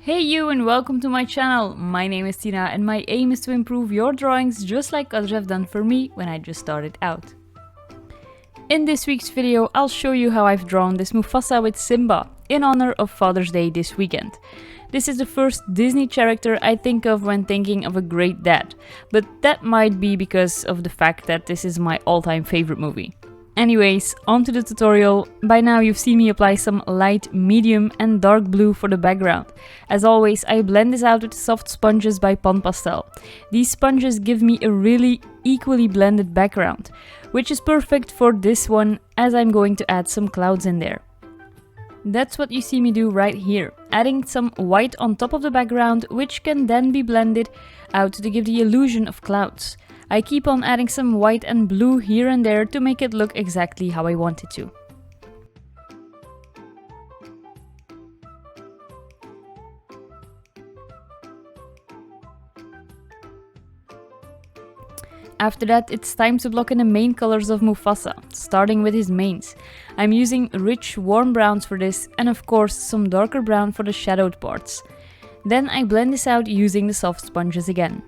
Hey you and welcome to my channel. My name is Tina and my aim is to improve your drawings just like others have done for me when I just started out. In this week's video I'll show you how I've drawn this Mufasa with Simba in honor of Father's Day this weekend. This is the first Disney character I think of when thinking of a great dad, but that might be because of the fact that this is my all-time favorite movie. Anyways, on to the tutorial. By now you've seen me apply some light, medium and dark blue for the background. As always, I blend this out with soft sponges by PASTEL. These sponges give me a really equally blended background, which is perfect for this one as I'm going to add some clouds in there. That's what you see me do right here, adding some white on top of the background, which can then be blended out to give the illusion of clouds. I keep on adding some white and blue here and there to make it look exactly how I want it to. After that, it's time to block in the main colors of Mufasa, starting with his manes. I'm using rich warm browns for this and of course some darker brown for the shadowed parts. Then I blend this out using the soft sponges again.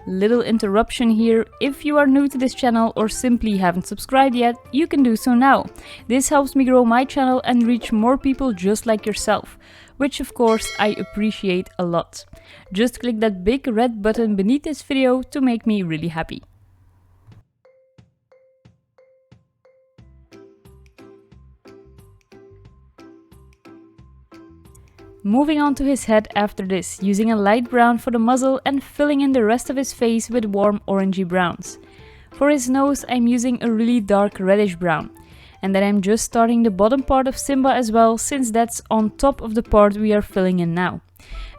Little interruption here, if you are new to this channel or simply haven't subscribed yet, you can do so now. This helps me grow my channel and reach more people just like yourself, which of course I appreciate a lot. Just click that big red button beneath this video to make me really happy. Moving on to his head after this, using a light brown for the muzzle and filling in the rest of his face with warm orangey browns. For his nose I'm using a really dark reddish brown. And then I'm just starting the bottom part of Simba as well, since that's on top of the part we are filling in now.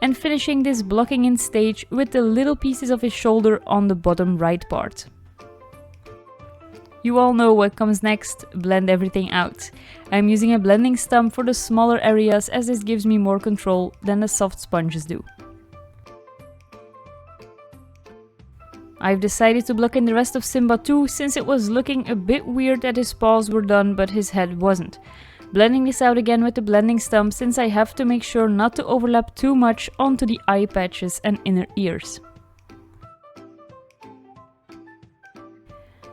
And finishing this blocking in stage with the little pieces of his shoulder on the bottom right part. You all know what comes next, blend everything out. I'm using a blending stump for the smaller areas as this gives me more control than the soft sponges do. I've decided to block in the rest of Simba too, since it was looking a bit weird that his paws were done but his head wasn't. Blending this out again with the blending stump since I have to make sure not to overlap too much onto the eye patches and inner ears.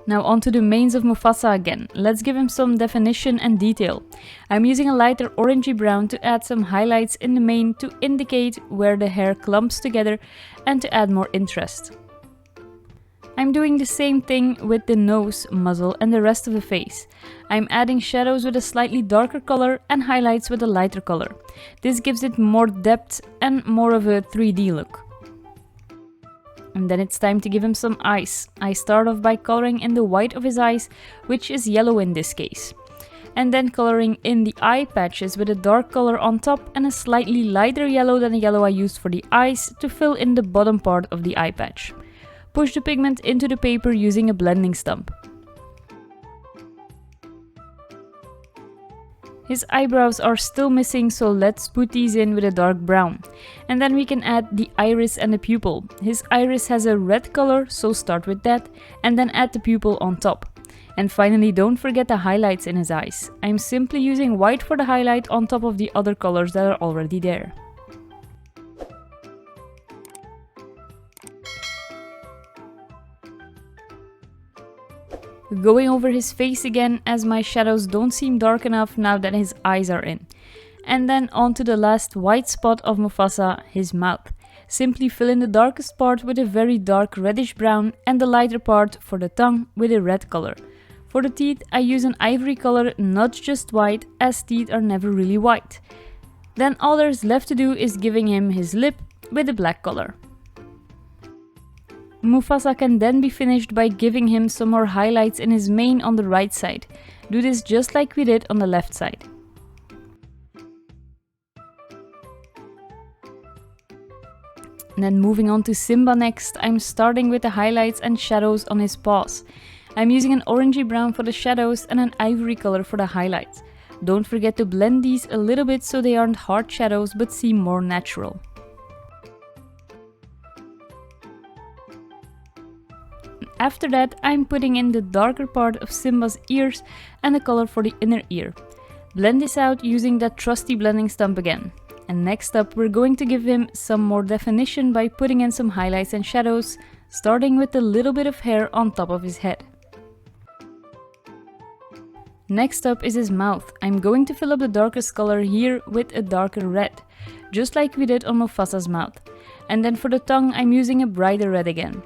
Now onto the manes of Mufasa again. Let's give him some definition and detail. I'm using a lighter orangey brown to add some highlights in the mane to indicate where the hair clumps together and to add more interest. I'm doing the same thing with the nose, muzzle and the rest of the face. I'm adding shadows with a slightly darker color and highlights with a lighter color. This gives it more depth and more of a 3D look. And then it's time to give him some eyes. I start off by coloring in the white of his eyes, which is yellow in this case. And then coloring in the eye patches with a dark color on top and a slightly lighter yellow than the yellow I used for the eyes to fill in the bottom part of the eye patch. Push the pigment into the paper using a blending stump. His eyebrows are still missing, so let's put these in with a dark brown. And then we can add the iris and the pupil. His iris has a red color, so start with that, and then add the pupil on top. And finally, don't forget the highlights in his eyes. I'm simply using white for the highlight on top of the other colors that are already there. Going over his face again, as my shadows don't seem dark enough now that his eyes are in. And then onto the last white spot of Mufasa, his mouth. Simply fill in the darkest part with a very dark reddish brown and the lighter part for the tongue with a red color. For the teeth I use an ivory color, not just white, as teeth are never really white. Then all there's left to do is giving him his lip with a black color. Mufasa can then be finished by giving him some more highlights in his mane on the right side. Do this just like we did on the left side. And then moving on to Simba next, I'm starting with the highlights and shadows on his paws. I'm using an orangey brown for the shadows and an ivory color for the highlights. Don't forget to blend these a little bit so they aren't hard shadows but seem more natural. After that, I'm putting in the darker part of Simba's ears and the color for the inner ear. Blend this out using that trusty blending stump again. And next up, we're going to give him some more definition by putting in some highlights and shadows, starting with a little bit of hair on top of his head. Next up is his mouth. I'm going to fill up the darkest color here with a darker red, just like we did on Mufasa's mouth. And then for the tongue, I'm using a brighter red again.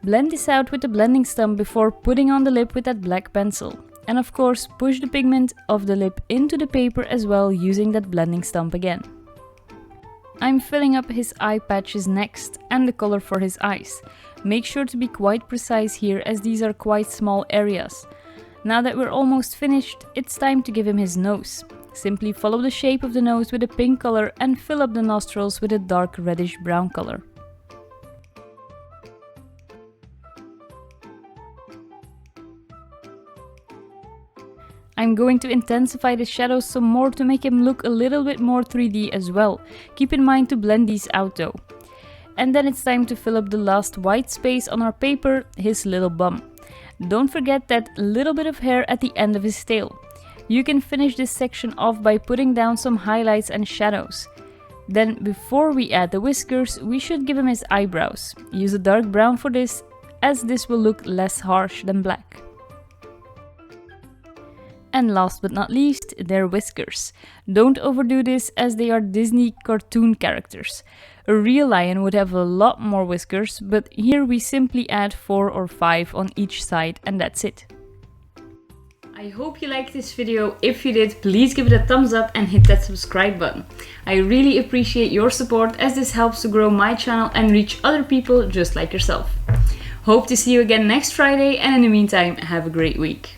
Blend this out with the blending stump before putting on the lip with that black pencil. And of course, push the pigment of the lip into the paper as well using that blending stump again. I'm filling up his eye patches next and the color for his eyes. Make sure to be quite precise here as these are quite small areas. Now that we're almost finished, it's time to give him his nose. Simply follow the shape of the nose with a pink color and fill up the nostrils with a dark reddish brown color. I'm going to intensify the shadows some more to make him look a little bit more 3D as well. Keep in mind to blend these out though. And then it's time to fill up the last white space on our paper, his little bum. Don't forget that little bit of hair at the end of his tail. You can finish this section off by putting down some highlights and shadows. Then before we add the whiskers, we should give him his eyebrows. Use a dark brown for this, as this will look less harsh than black. And last but not least, their whiskers. Don't overdo this as they are Disney cartoon characters. A real lion would have a lot more whiskers, but here we simply add 4 or 5 on each side and that's it. I hope you liked this video. If you did, please give it a thumbs up and hit that subscribe button. I really appreciate your support as this helps to grow my channel and reach other people just like yourself. Hope to see you again next Friday, and in the meantime, have a great week.